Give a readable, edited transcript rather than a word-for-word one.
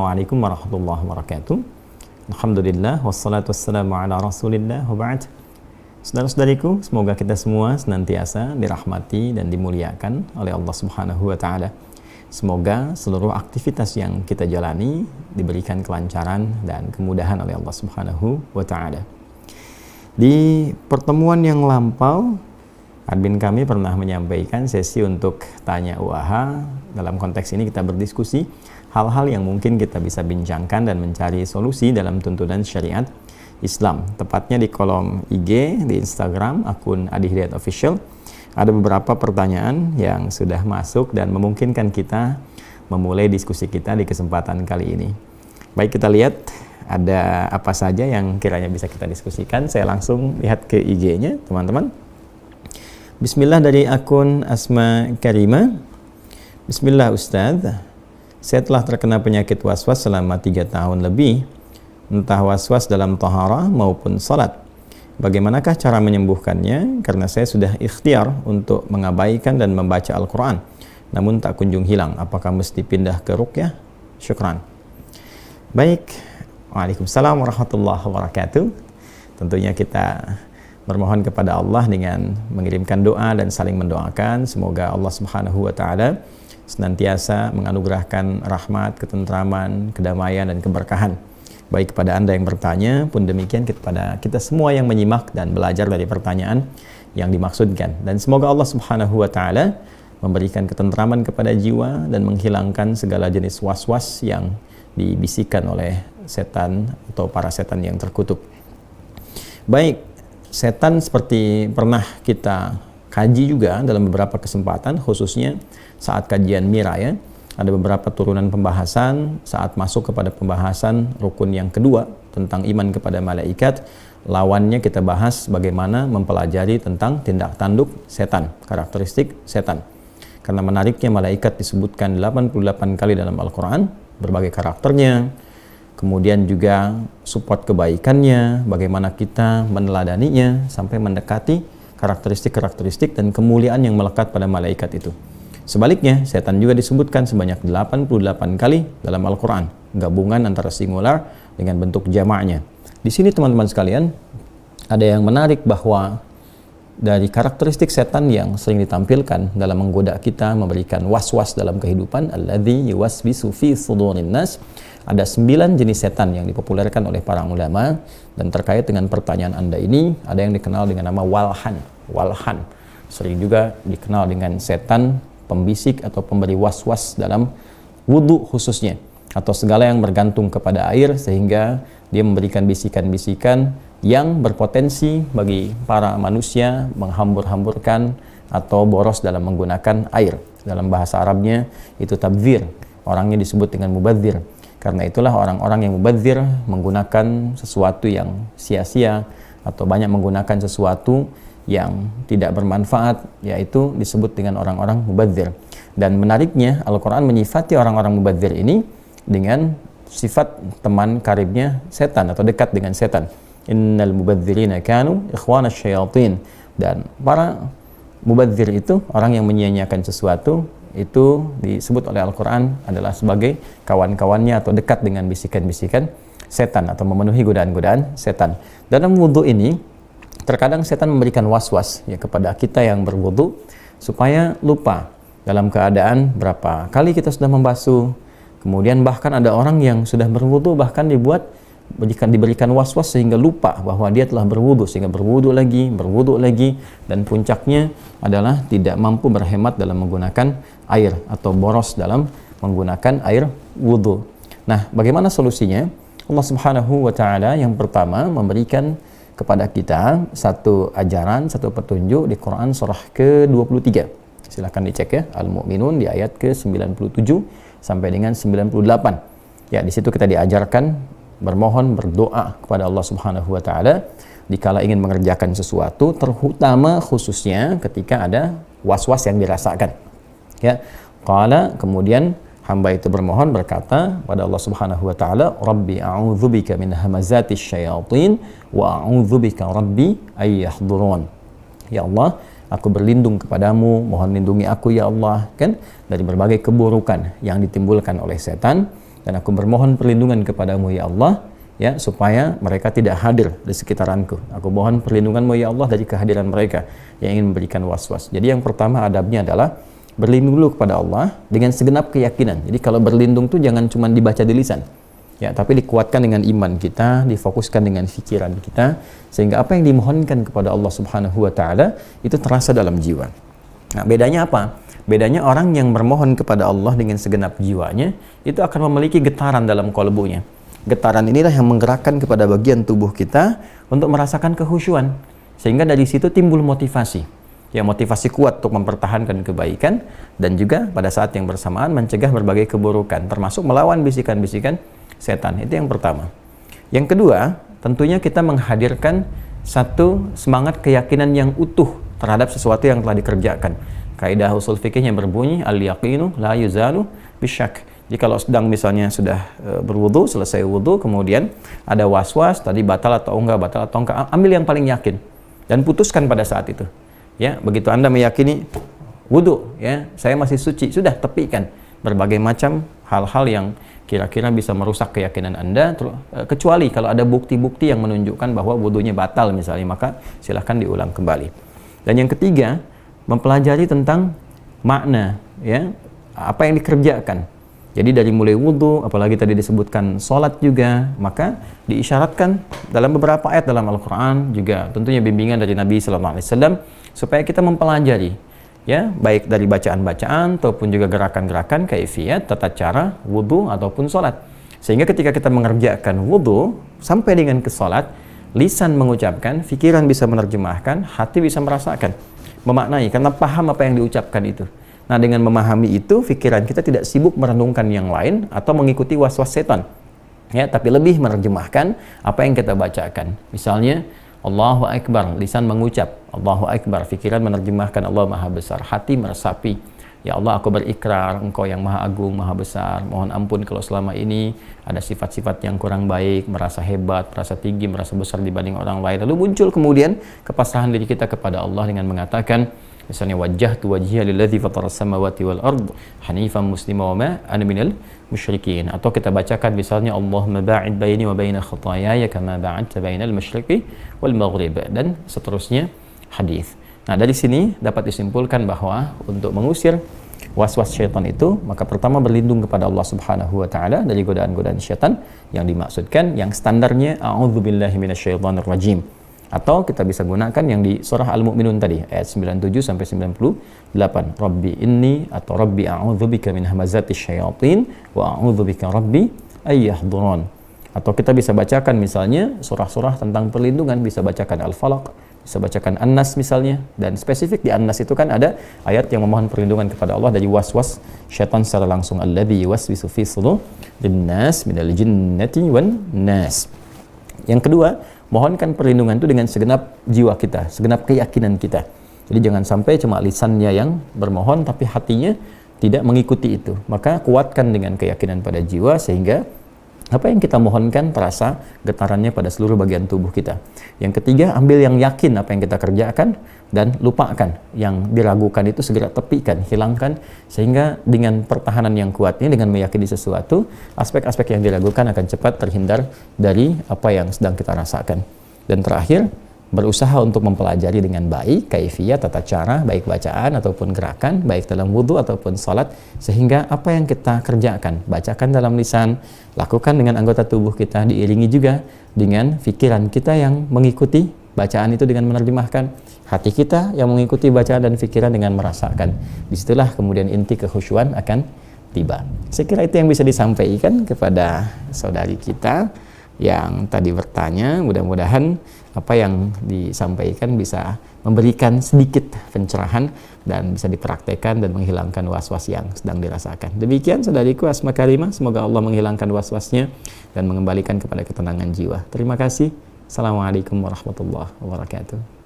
Assalamualaikum warahmatullahi wabarakatuh. Alhamdulillah wassalatu wassalamu ala Rasulillah wa ba'd. Saudara-saudariku, semoga kita semua senantiasa dirahmati dan dimuliakan oleh Allah Subhanahu wa taala. Semoga seluruh aktivitas yang kita jalani diberikan kelancaran dan kemudahan oleh Allah Subhanahu wa taala. Di pertemuan yang lampau, admin kami pernah menyampaikan sesi untuk tanya UAH. Dalam konteks ini kita berdiskusi hal-hal yang mungkin kita bisa bincangkan dan mencari solusi dalam tuntunan syariat Islam. Tepatnya di kolom IG, di Instagram, akun Adi Hidayat Official, ada beberapa pertanyaan yang sudah masuk dan memungkinkan kita memulai diskusi kita di kesempatan kali ini. Baik, kita lihat ada apa saja yang kiranya bisa kita diskusikan. Saya langsung lihat ke IG-nya, teman-teman. Bismillah dari akun Asma Karima. Bismillah Ustadz, saya telah terkena penyakit waswas selama 3 tahun lebih, entah waswas dalam taharah maupun salat. Bagaimanakah cara menyembuhkannya? Karena saya sudah ikhtiar untuk mengabaikan dan membaca Al-Quran, namun tak kunjung hilang. Apakah mesti pindah ke ruqyah? Syukran. Baik, waalaikumsalam warahmatullahi wabarakatuh. Tentunya kita bermohon kepada Allah dengan mengirimkan doa dan saling mendoakan. Semoga Allah Subhanahu wa taala senantiasa menganugerahkan rahmat, ketentraman, kedamaian, dan keberkahan baik kepada Anda yang bertanya, pun demikian kepada kita semua yang menyimak dan belajar dari pertanyaan yang dimaksudkan. Dan semoga Allah Subhanahu wa taala memberikan ketentraman kepada jiwa dan menghilangkan segala jenis was-was yang dibisikkan oleh setan atau para setan yang terkutuk. Baik, setan seperti pernah kita kaji juga dalam beberapa kesempatan, khususnya saat kajian Mira ya. Ada beberapa turunan pembahasan saat masuk kepada pembahasan rukun yang kedua tentang iman kepada malaikat. Lawannya kita bahas bagaimana mempelajari tentang tindak tanduk setan, karakteristik setan. Karena menariknya malaikat disebutkan 88 kali dalam Al-Quran, berbagai karakternya, kemudian juga support kebaikannya, bagaimana kita meneladaninya sampai mendekati karakteristik-karakteristik dan kemuliaan yang melekat pada malaikat itu. Sebaliknya, setan juga disebutkan sebanyak 88 kali dalam Al-Quran, gabungan antara singular dengan bentuk jamaknya. Di sini teman-teman sekalian, ada yang menarik bahwa dari karakteristik setan yang sering ditampilkan dalam menggoda kita, memberikan was-was dalam kehidupan, alladzi yuwaswisu fi sudurin nas, ada 9 jenis setan yang dipopulerkan oleh para ulama. Dan terkait dengan pertanyaan Anda ini, ada yang dikenal dengan nama walhan. Sering juga dikenal dengan setan pembisik atau pemberi was-was dalam wudhu khususnya, atau segala yang bergantung kepada air sehingga dia memberikan bisikan-bisikan yang berpotensi bagi para manusia menghambur-hamburkan atau boros dalam menggunakan air. Dalam bahasa Arabnya itu tabdzir, orangnya disebut dengan mubadzir. Karena itulah orang-orang yang mubadzir menggunakan sesuatu yang sia-sia atau banyak menggunakan sesuatu yang tidak bermanfaat, yaitu disebut dengan orang-orang mubadzir. Dan menariknya, Al-Quran menyifati orang-orang mubadzir ini dengan sifat teman karibnya setan atau dekat dengan setan. Innal mubadzirina kanu ikhwana syayatin. Dan para mubadzir itu, orang yang menyia-nyiakan sesuatu, itu disebut oleh Al-Quran adalah sebagai kawan-kawannya atau dekat dengan bisikan-bisikan setan atau memenuhi godaan-godaan setan. Dalam wudhu ini, terkadang setan memberikan was-was ya kepada kita yang berwudu supaya lupa dalam keadaan berapa kali kita sudah membasuh. Kemudian bahkan ada orang yang sudah berwudu bahkan diberikan was-was sehingga lupa bahwa dia telah berwudu, sehingga berwudu lagi, dan puncaknya adalah tidak mampu berhemat dalam menggunakan air atau boros dalam menggunakan air wudu. Nah, bagaimana solusinya? Allah Subhanahu wa taala yang pertama memberikan kepada kita satu ajaran, satu petunjuk di Quran surah ke-23. Silahkan dicek ya, Al-Mu'minun di ayat ke-97 sampai dengan 98. Ya, di situ kita diajarkan bermohon, berdoa kepada Allah Subhanahu wa taala dikala ingin mengerjakan sesuatu, terutama khususnya ketika ada was-was yang dirasakan. Ya, qala, kemudian hamba itu bermohon berkata pada Allah Subhanahu wa taala, Rabbi a'udzubika min hamazatis syayatin wa a'udzubika Rabbi ay yahdurun. Ya Allah, aku berlindung kepadamu, mohon lindungi aku ya Allah, kan, dari berbagai keburukan yang ditimbulkan oleh setan, dan aku bermohon perlindungan kepadamu ya Allah, ya, supaya mereka tidak hadir di sekitaranku. Aku mohon perlindunganmu ya Allah dari kehadiran mereka yang ingin memberikan was-was. Jadi yang pertama adabnya adalah berlindung dulu kepada Allah dengan segenap keyakinan. Jadi kalau berlindung tuh jangan cuma dibaca di lisan, ya, tapi dikuatkan dengan iman kita, difokuskan dengan pikiran kita, sehingga apa yang dimohonkan kepada Allah Subhanahu wa taala itu terasa dalam jiwa. Nah, bedanya apa? Bedanya orang yang bermohon kepada Allah dengan segenap jiwanya itu akan memiliki getaran dalam kalbunya. Getaran inilah yang menggerakkan kepada bagian tubuh kita untuk merasakan kehusyuan, sehingga dari situ timbul motivasi. Ya, motivasi kuat untuk mempertahankan kebaikan dan juga pada saat yang bersamaan mencegah berbagai keburukan, termasuk melawan bisikan-bisikan setan. Itu yang pertama. Yang kedua, tentunya kita menghadirkan satu semangat keyakinan yang utuh terhadap sesuatu yang telah dikerjakan. Kaidah usul fikihnya berbunyi al-yaqinu la yuzalu bisyak. Jadi kalau sedang misalnya sudah berwudu, selesai wudu, kemudian ada was-was tadi batal atau enggak, ambil yang paling yakin dan putuskan pada saat itu. Ya, begitu Anda meyakini wudu, ya, saya masih suci, sudah tepikan berbagai macam hal-hal yang kira-kira bisa merusak keyakinan Anda, kecuali kalau ada bukti-bukti yang menunjukkan bahwa wudunya batal misalnya, maka silahkan diulang kembali. Dan yang ketiga, mempelajari tentang makna, ya, apa yang dikerjakan. Jadi dari mulai wudu, apalagi tadi disebutkan sholat juga, maka diisyaratkan dalam beberapa ayat dalam Al-Quran, juga tentunya bimbingan dari Nabi SAW, supaya kita mempelajari, ya, baik dari bacaan-bacaan ataupun juga gerakan-gerakan, kaifiyat, tata cara wudu ataupun sholat. Sehingga ketika kita mengerjakan wudu sampai dengan ke sholat, lisan mengucapkan, pikiran bisa menerjemahkan, hati bisa merasakan, memaknai, karena paham apa yang diucapkan itu. Nah, dengan memahami itu, pikiran kita tidak sibuk merenungkan yang lain atau mengikuti was-was setan, ya, tapi lebih menerjemahkan apa yang kita bacakan. Misalnya Allahu Akbar, lisan mengucap Allahu Akbar, pikiran menerjemahkan Allah Maha Besar, hati meresapi, ya Allah, aku berikrar Engkau yang Maha Agung, Maha Besar, mohon ampun kalau selama ini ada sifat-sifat yang kurang baik, merasa hebat, merasa tinggi, merasa besar dibanding orang lain. Lalu muncul kemudian kepasrahan diri kita kepada Allah dengan mengatakan, misalnya wajjahtu wajhiya lilladzi fataras samawati wal ard hanifan muslima wa ma ana minal musyrikin. Atau kita bacakan misalnya Allahumma ba'id baini wa baina khataayaya kama ba'adta bainal masyriqi wal maghrib, dan seterusnya hadis. Nah, dari sini dapat disimpulkan bahwa untuk mengusir was-was syaitan itu, maka pertama berlindung kepada Allah Subhanahu wa taala dari godaan-godaan syaitan yang dimaksudkan, yang standarnya a'udzubillahi minasyaitonir rajim. Atau kita bisa gunakan yang di surah Al-Mu'minun tadi, ayat 97 sampai 98. Rabbi inni atau Rabbi a'udzubika min hamazatis syayatin wa a'udzubika Rabbi ayyahdurun. Atau kita bisa bacakan misalnya surah-surah tentang perlindungan, bisa bacakan Al-Falaq, bisa bacakan An-Nas misalnya, dan spesifik di An-Nas itu kan ada ayat yang memohon perlindungan kepada Allah dari was-was syaitan secara langsung, alladzi yuwaswisu fi sudurin nas minal jinnati wan nas. Yang kedua, mohonkan perlindungan itu dengan segenap jiwa kita, segenap keyakinan kita. Jadi jangan sampai cuma lisannya yang bermohon tapi hatinya tidak mengikuti itu. Maka kuatkan dengan keyakinan pada jiwa sehingga apa yang kita mohonkan terasa getarannya pada seluruh bagian tubuh kita. Yang ketiga, ambil yang yakin apa yang kita kerjakan dan lupakan yang diragukan itu, segera tepikan, hilangkan, sehingga dengan pertahanan yang kuat ini, dengan meyakini sesuatu, aspek-aspek yang diragukan akan cepat terhindar dari apa yang sedang kita rasakan. Dan terakhir, berusaha untuk mempelajari dengan baik kaifiyat, tata cara, baik bacaan ataupun gerakan, baik dalam wudhu ataupun salat, sehingga apa yang kita kerjakan, bacakan dalam lisan, lakukan dengan anggota tubuh kita, diiringi juga dengan pikiran kita yang mengikuti bacaan itu dengan menerjemahkan, hati kita yang mengikuti bacaan dan pikiran dengan merasakan. Disitulah kemudian inti kehusyuan akan tiba. Saya kira itu yang bisa disampaikan kepada saudari kita yang tadi bertanya. Mudah-mudahan apa yang disampaikan bisa memberikan sedikit pencerahan dan bisa dipraktekkan dan menghilangkan was-was yang sedang dirasakan. Demikian saudariku Asma Karimah, semoga Allah menghilangkan was-wasnya dan mengembalikan kepada ketenangan jiwa. Terima kasih. Assalamualaikum warahmatullahi wabarakatuh.